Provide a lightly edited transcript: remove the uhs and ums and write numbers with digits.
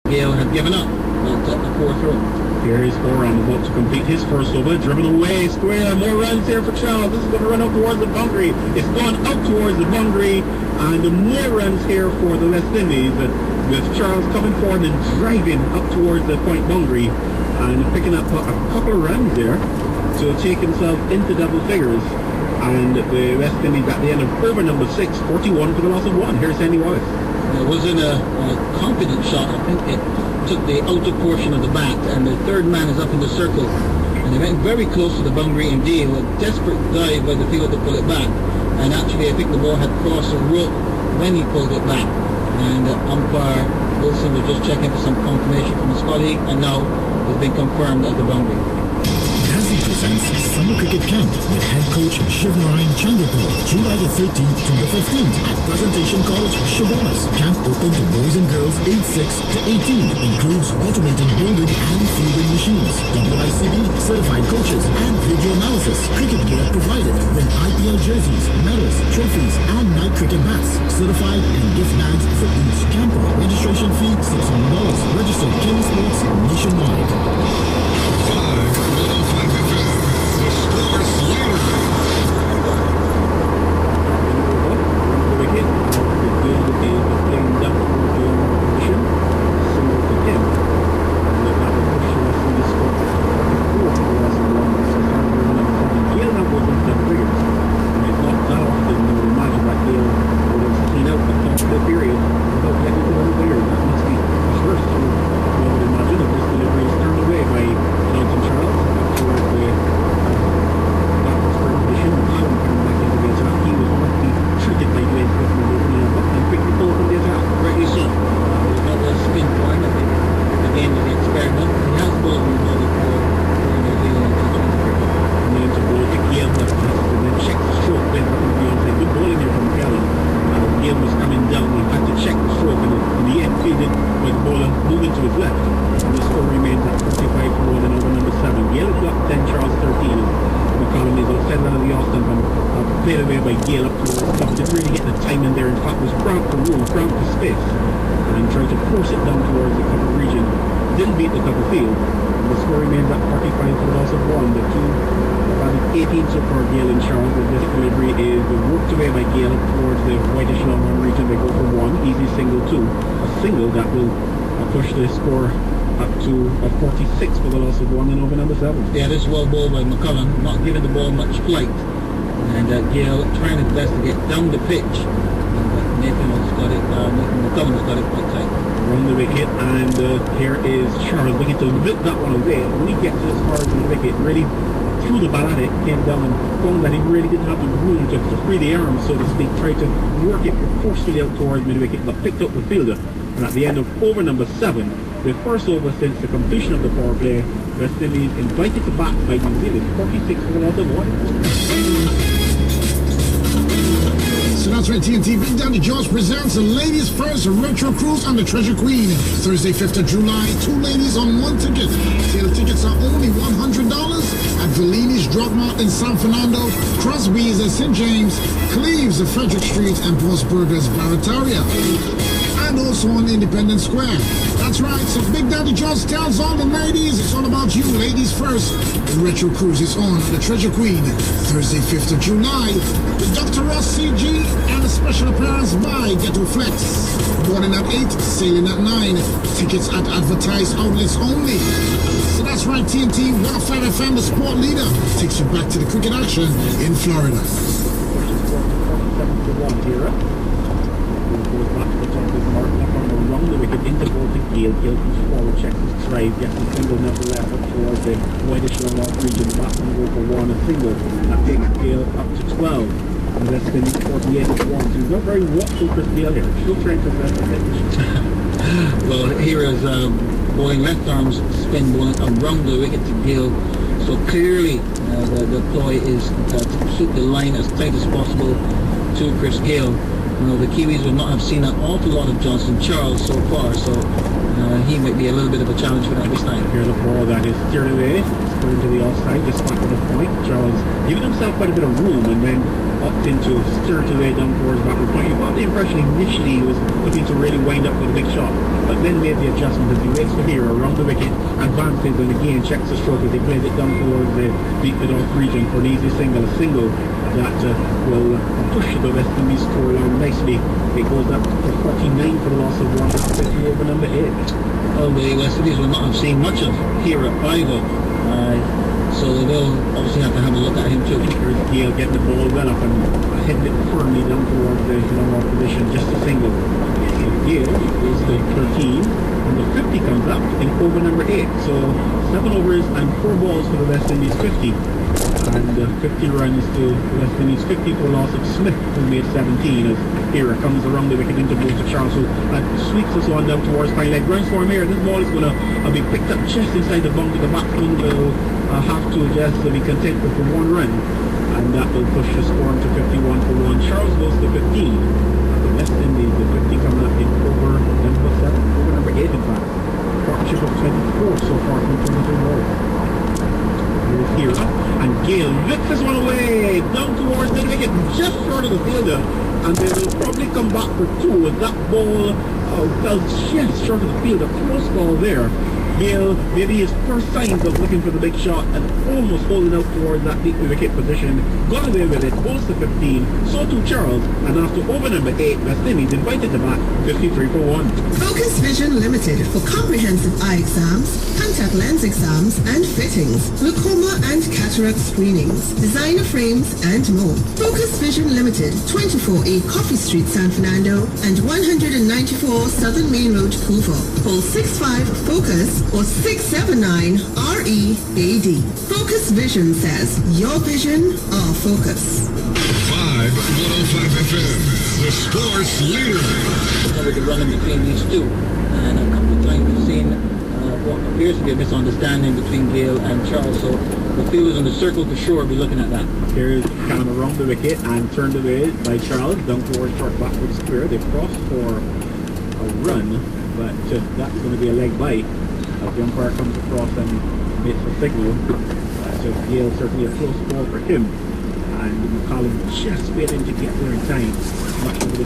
Gale had given up at the fourth row. Here is Oran about to complete his first over, driven away, square, more runs here for Charles. This is going to run up towards the boundary. It's going up towards the boundary, and more runs here for the West Indies, with Charles coming forward and driving up towards the point boundary, and picking up a couple of runs there to take himself into double figures. And the West Indies at the end of over number 6, 41 for the loss of 1. Here's Sandy Wallace. It wasn't a confident shot. I think it took the outer portion of the bat, and the third man is up in the circle, and he went very close to the boundary indeed. A desperate dive by the fielder to pull it back, and actually I think the ball had crossed the rope when he pulled it back, and umpire Wilson was just checking for some confirmation from his colleague, and now it's been confirmed at the boundary. Ghazi presents Summer Cricket Camp with head coach Shivnarayan Chandrapur, July the 13th to the 15th at Presentation College, Shibonas. Camp open to boys and girls aged 6 to 18. Includes automated building and fielding machines, WICB certified coaches, and video analysis. Cricket gear provided with IPL jerseys, medals, trophies, and night cricket bats. Certified and gift bags for each camper. Registration fee $600. Registered King Sports nationwide. Yeah, this well ball by McCullum, not giving the ball much flight, and Gale trying his best to get down the pitch, but Nathan McCullum has got it quite tight. Run the wicket, and here is Charles looking to milk that one away. When he gets as far as the wicket, really threw the ball at it, came down and found that he really didn't have the room to free the arm, so to speak, tried to work it forcefully out towards mid-wicket, but picked up the fielder. And at the end of over number 7, the first over since the completion of the power play, West Indies invited to bat by New Zealand, 46 for the loss of 1. So that's right, TNT Big Daddy George presents the Ladies First Retro Cruise on the Treasure Queen. Thursday, 5th of July, 2 ladies on 1 ticket. Sale tickets are only $100 at Vellini's Drop Mart in San Fernando, Crosby's at St. James, Cleves at Frederick Street, and Postburgers Barataria. And also on Independence Square. That's right, so Big Daddy George tells all the ladies, it's all about you, ladies first. The Retro Cruise is on the Treasure Queen, Thursday, 5th of July, with Dr. Ross CG and a special appearance by Ghetto Flex. Boarding at 8, sailing at 9. Tickets at advertised outlets only. So that's right, TNT 105 FM, the sport leader, takes you back to the cricket action in Florida. Around the wicket into ball to Gale. Gale comes forward, checks his stride, gets a single nevertheless up towards the whitish north region. Batsman go for 1, a single. That takes Gale up to 12. And that's been 48 for 1. So he's not very watchful for Gale here. Still trying to rest the pitch. Well, here is bowling left arms spin bowling around the wicket to Gale. So clearly the ploy is to keep the line as tight as possible to Chris Gale. The Kiwis would not have seen an awful lot of Johnson Charles so far, so he might be a little bit of a challenge for them this time. Here's a ball that is steered away, spurred to the offside, just back to the point. Charles giving himself quite a bit of room, and then up into steer to way down towards backward point. You got the impression initially he was looking to really wind up with a big shot, but then made the adjustment as he waits for here around the wicket, advances and again checks the stroke as he plays it down towards the deep mid-off region for an easy single, a single that will push the West Indies score along nicely. It goes up to 49 for the loss of 1 over number 8. Well, the West Indies will not have seen much of here at Bigo, so they'll obviously have to have a look at him too. Here's Gale getting the ball well up and heading it firmly down towards the long-off position, just a single. Gale is the 13, and the 50 comes up in over number 8. So 7 overs and 4 balls for the West Indies 50. And 50 runs to West Indies 50 for a loss of Smith, who made 17 as here it comes around the wicket into Bruce to Charles, who sweeps this one down towards high leg. Runs for him here. This ball is going to be picked up just inside the bunker. The batsman will have to just be content with the 1 run, and that will push the score to 51 for 1. Charles goes to 15. The West Indies, the 50 coming up in over number 7, over number 8 in fact. Partnership of 24 so far from 23 balls. Here, and Gale whips this one away down towards the wicket, just short of the fielder, and they will probably come back for 2 as that ball fell just short of the field. A close ball there. Gale, maybe his first signs of looking for the big shot and almost holding out towards that deep wicket position. Got away with it, goes to 15, so too Charles, and after over number 8, West Indies invited to bat 53 for 1. Focus Vision Limited for comprehensive eye exams, contact lens exams and fittings, glaucoma and cataract screenings, designer frames and more. Focus Vision Limited, 24A Coffee Street, San Fernando and 194 Southern Main Road, Hoover. Call 65-FOCUS or 679-READ. Focus Vision says, your vision, our focus. 105 FM, the sports leader. We could run in between these two, and a couple of times we've seen what appears to be a misunderstanding between Gale and Charles, so the fielders on the circle for sure will be looking at that. Here's kind of around the wicket and turned away by Charles down towards short backward square. They crossed for a run, but that's going to be a leg bite as the umpire comes across and makes a signal. So Gale certainly a close ball for him, and McCollum just waiting to get there in time. Much of the